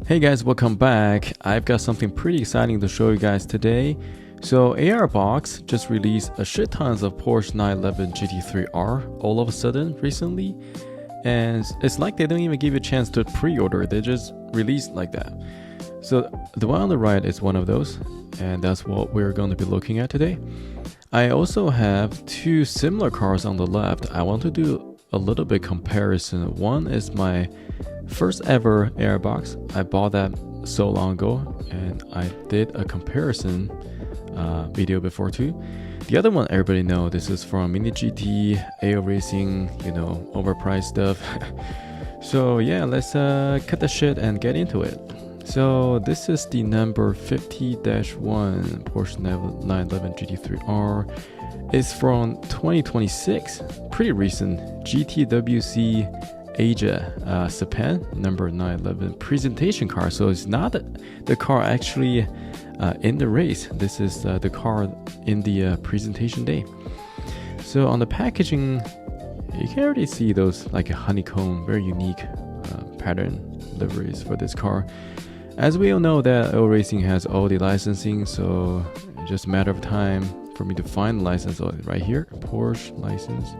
Hey guys, welcome back. I've got something pretty exciting to show you guys today. So ARBox just released a shit tons of Porsche 911 GT3R all of a sudden recently, and it's like they don't even give you a chance to pre-order. They just release like that. So the one on the right is one of those, and that's what we're going to be looking at today. I also have two similar cars on the left. I want to do a little bit comparison. One is my first ever ARBox. I bought that so long ago, and I did a comparison video before too. The other one everybody know, this is from Mini GT, AO Racing, you know, overpriced stuff. So yeah, let's cut the shit and get into it. So this is the number 50-1 Porsche 911 GT3R. It's from 2026, pretty recent. GTWC Asia Sepang number 911 presentation car. So it's not the car actually in the race. This is the car in the presentation day. So on the packaging, you can already see those like a honeycomb, very unique pattern liveries for this car. As we all know that AO Racing has all the licensing, so it's just a matter of time for me to find the license right here. Porsche license.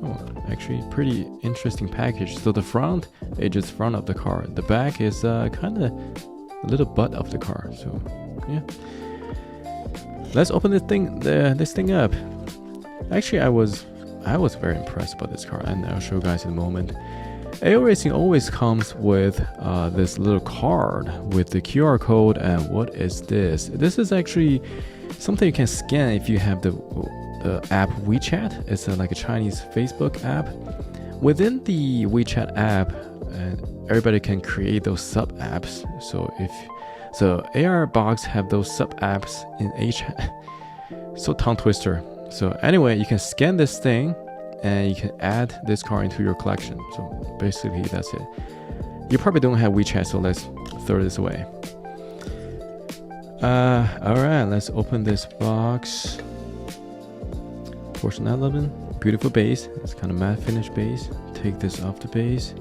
Oh, actually pretty interesting package. So the front is just front of the car. The back is kind of a little butt of the car. So yeah, let's open this thing up. Actually, I was very impressed by this car, and I'll show you guys in a moment. AO Racing always comes with this little card with the QR code. And what is this? This is actually something you can scan if you have the app WeChat. It's like a Chinese Facebook app. Within the WeChat app, everybody can create those sub apps. So ARBox have those sub apps in WeChat. So tongue twister. So anyway, you can scan this thing and you can add this car into your collection. So basically that's it. You probably don't have WeChat, so let's throw this away. Alright, let's open this box. Porsche 911, beautiful base. It's kind of matte finish base. Take this off the base.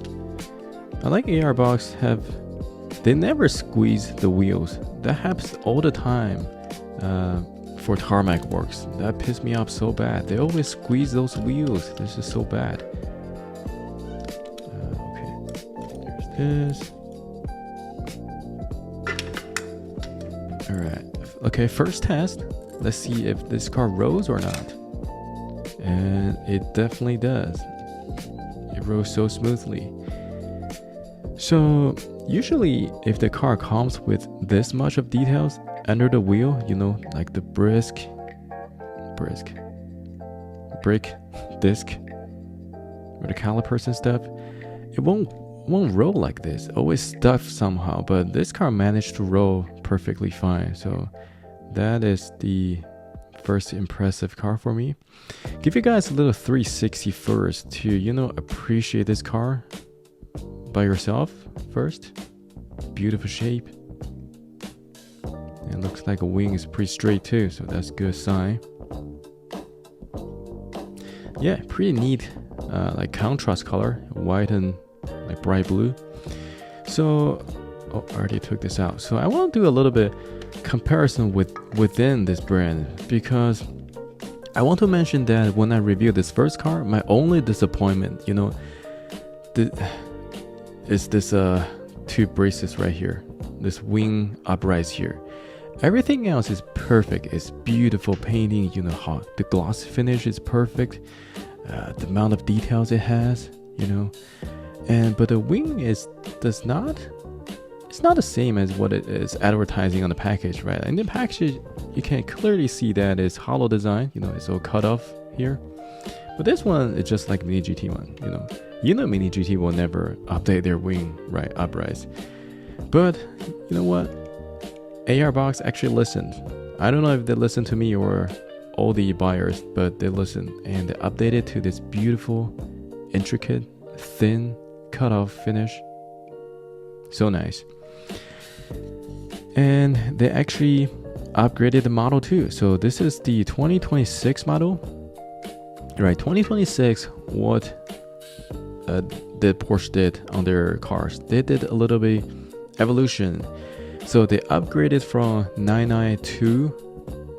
I like ARBox they never squeeze the wheels. That happens all the time for tarmac works. That pissed me off so bad. They always squeeze those wheels. This is so bad. Okay, there's this. Alright, okay, first test. Let's see if this car rolls or not. And it definitely does. It rolls so smoothly. So usually if the car comes with this much of details under the wheel, you know, like the brake disc or the calipers and stuff, it won't roll like this. Always stuffed somehow, but this car managed to roll perfectly fine. So that is the first impressive car for me. Give you guys a little 360 first to, you know, appreciate this car by yourself first. Beautiful shape. It looks like a wing is pretty straight too, so that's a good sign. Yeah, pretty neat like contrast color, white and like bright blue. So I already took this out. So I want to do a little bit comparison within this brand, because I want to mention that when I reviewed this first car, my only disappointment, you know, is this two braces right here, this wing uprights here. Everything else is perfect. It's beautiful painting, you know, how the gloss finish is perfect, the amount of details it has, you know, but the wing it's not the same as what it is advertising on the package, right? In the package, you can clearly see that it's hollow design, you know, it's all cut off here. But this one is just like Mini GT one, you know Mini GT will never update their wing uprights. But you know what? ARBox actually listened. I don't know if they listened to me or all the buyers, but they listened and they updated to this beautiful, intricate, thin, cut-off finish. So nice. And they actually upgraded the model too. So this is the 2026 model. Right, 2026, what did Porsche did on their cars? They did a little bit evolution. So they upgraded from 992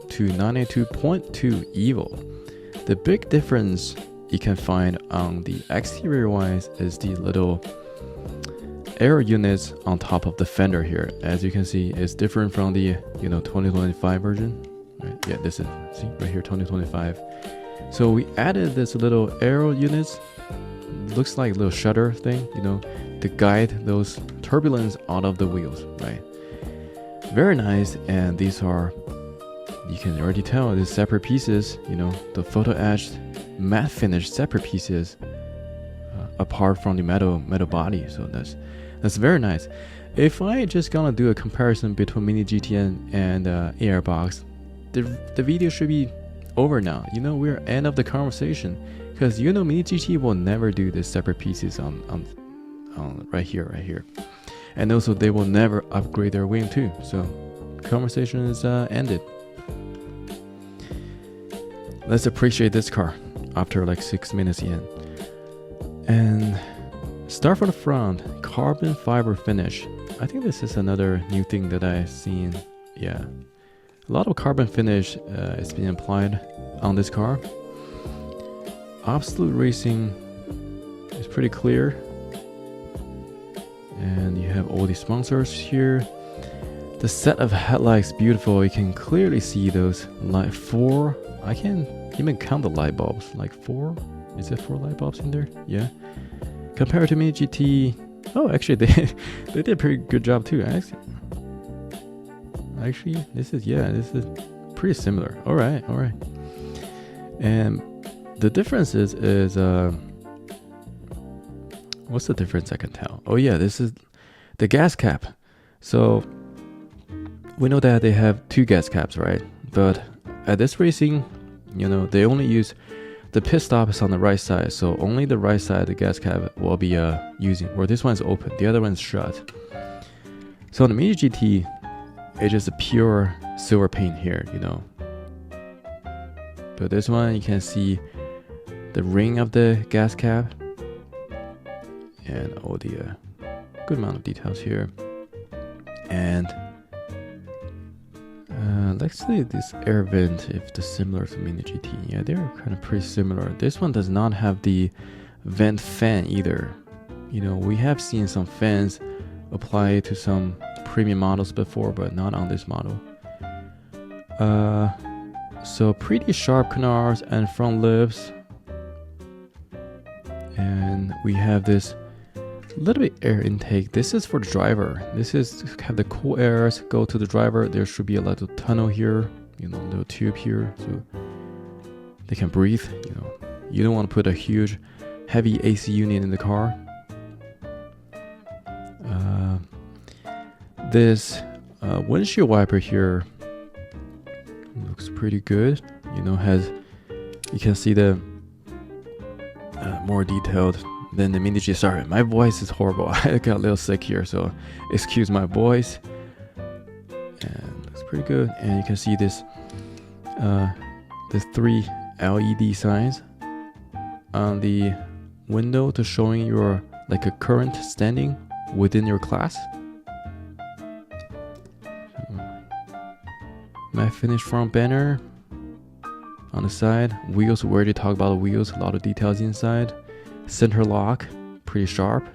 to 992.2 Evo. The big difference you can find on the exterior wise is the little aero units on top of the fender here. As you can see, it's different from the 2025 version. Right? Yeah, this is, see right here, 2025. So we added this little aero units. Looks like a little shutter thing, to guide those turbulence out of the wheels, right? Very nice. And these are, you can already tell, these separate pieces, the photo etched matte finish separate pieces apart from the metal body. So that's very nice. If I just gonna do a comparison between Mini GT and ARBox, the video should be over now. We're end of the conversation, because Mini GT will never do the separate pieces on right here, and also they will never upgrade their wing too. So conversation is ended. Let's appreciate this car after like 6 minutes in. And start from the front, carbon fiber finish. I think this is another new thing that I've seen. Yeah, a lot of carbon finish is being applied on this car. Absolute Racing is pretty clear, and you have all the sponsors here. The set of headlights beautiful. You can clearly see those light 4. I can't even count the light bulbs. Like 4? Is it 4 light bulbs in there? Yeah. Compared to Mini GT, oh, actually they did a pretty good job too. Actually, this is pretty similar. All right. And the difference is what's the difference I can tell? Oh yeah, this is the gas cap. So we know that they have 2 gas caps, right? But at this racing, they only use the pit stop is on the right side, so only the right side of the gas cap will be using, where this one's open, the other one's shut. So on the Mini GT, it's just a pure silver paint here, But this one, you can see the ring of the gas cap and all the good amount of details here. And let's see this air vent, if it's similar to Mini GT. Yeah, they're kind of pretty similar. This one does not have the vent fan either. We have seen some fans apply to some premium models before, but not on this model. So pretty sharp canards and front lips. And we have this little bit air intake. This is for the driver. This is to have the cool airs go to the driver. There should be a little tunnel here, little tube here, so they can breathe. You don't want to put a huge heavy AC unit in the car. This windshield wiper here looks pretty good. Has, you can see the more detailed than the Mini GT. Sorry, my voice is horrible. I got a little sick here, so excuse my voice. And looks pretty good. And you can see this, the 3 LED signs on the window to showing your like a current standing within your class. Matte finish front banner on the side. Wheels, we already talked about the wheels. A lot of details inside. Center lock, pretty sharp,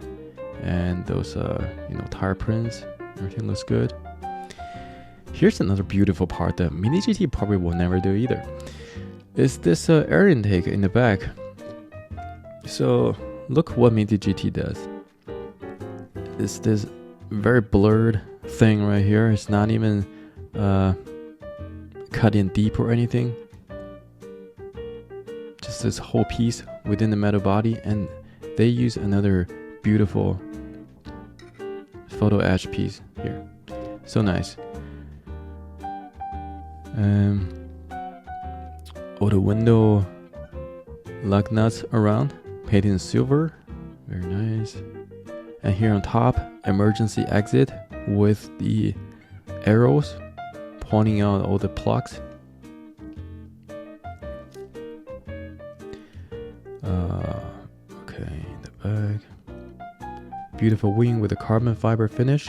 and those tire prints, everything looks good. Here's another beautiful part that Mini GT probably will never do either. Is this air intake in the back. So look what Mini GT does. It's this very blurred thing right here. It's not even cut in deep or anything. Just this whole piece within the metal body, and they use another beautiful photo etch piece here. So nice. All the window lug nuts around, painted in silver. Very nice. And here on top, emergency exit with the arrows pointing out all the plugs. Okay, in the back. Beautiful wing with a carbon fiber finish.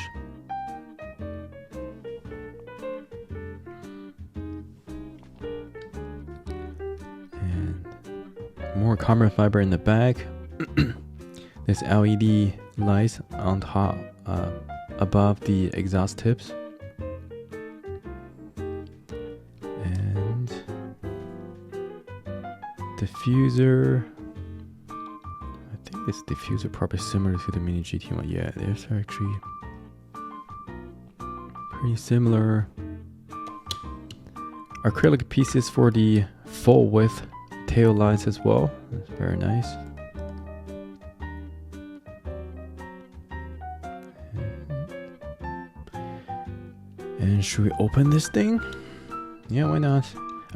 carbon fiber in the back. There's LED lights on top, above the exhaust tips. And diffuser. I think this diffuser probably similar to the Mini GT1. Yeah, there's actually pretty similar. Acrylic pieces for the full width tail lights as well. That's very nice. And should we open this thing? Yeah, why not?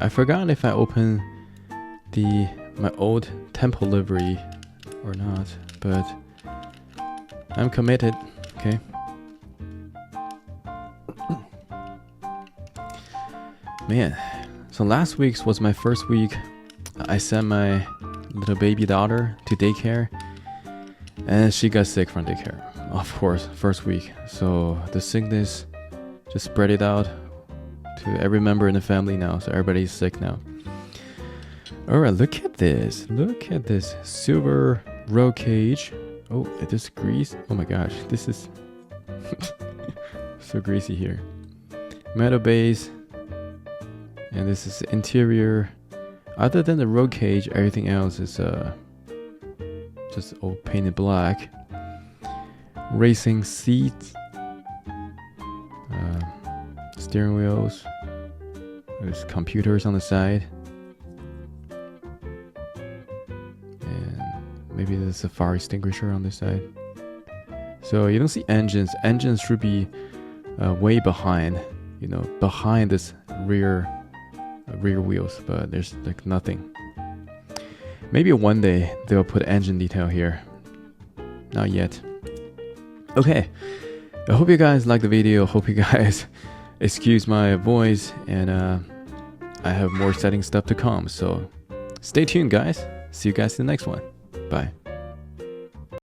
I forgot if I open my old Temple livery or not, but I'm committed. Okay. Man, so last week's was my first week. I sent my little baby daughter to daycare, and she got sick from daycare. Of course, first week. So the sickness just spread it out to every member in the family now. So everybody's sick now. All right, look at this. Look at this silver roll cage. Oh, it is grease. Oh my gosh, this is so greasy here. Metal base. And this is the interior. Other than the roll cage, everything else is just all painted black. Racing seats, steering wheels. There's computers on the side, and maybe there's a fire extinguisher on this side. So you don't see engines. Engines should be way behind, behind this rear wheels, but there's like nothing. Maybe one day they'll put engine detail here. Not yet. Okay, I hope you guys like the video. Hope you guys excuse my voice, and I have more setting stuff to come, so stay tuned guys. See you guys in the next one. Bye.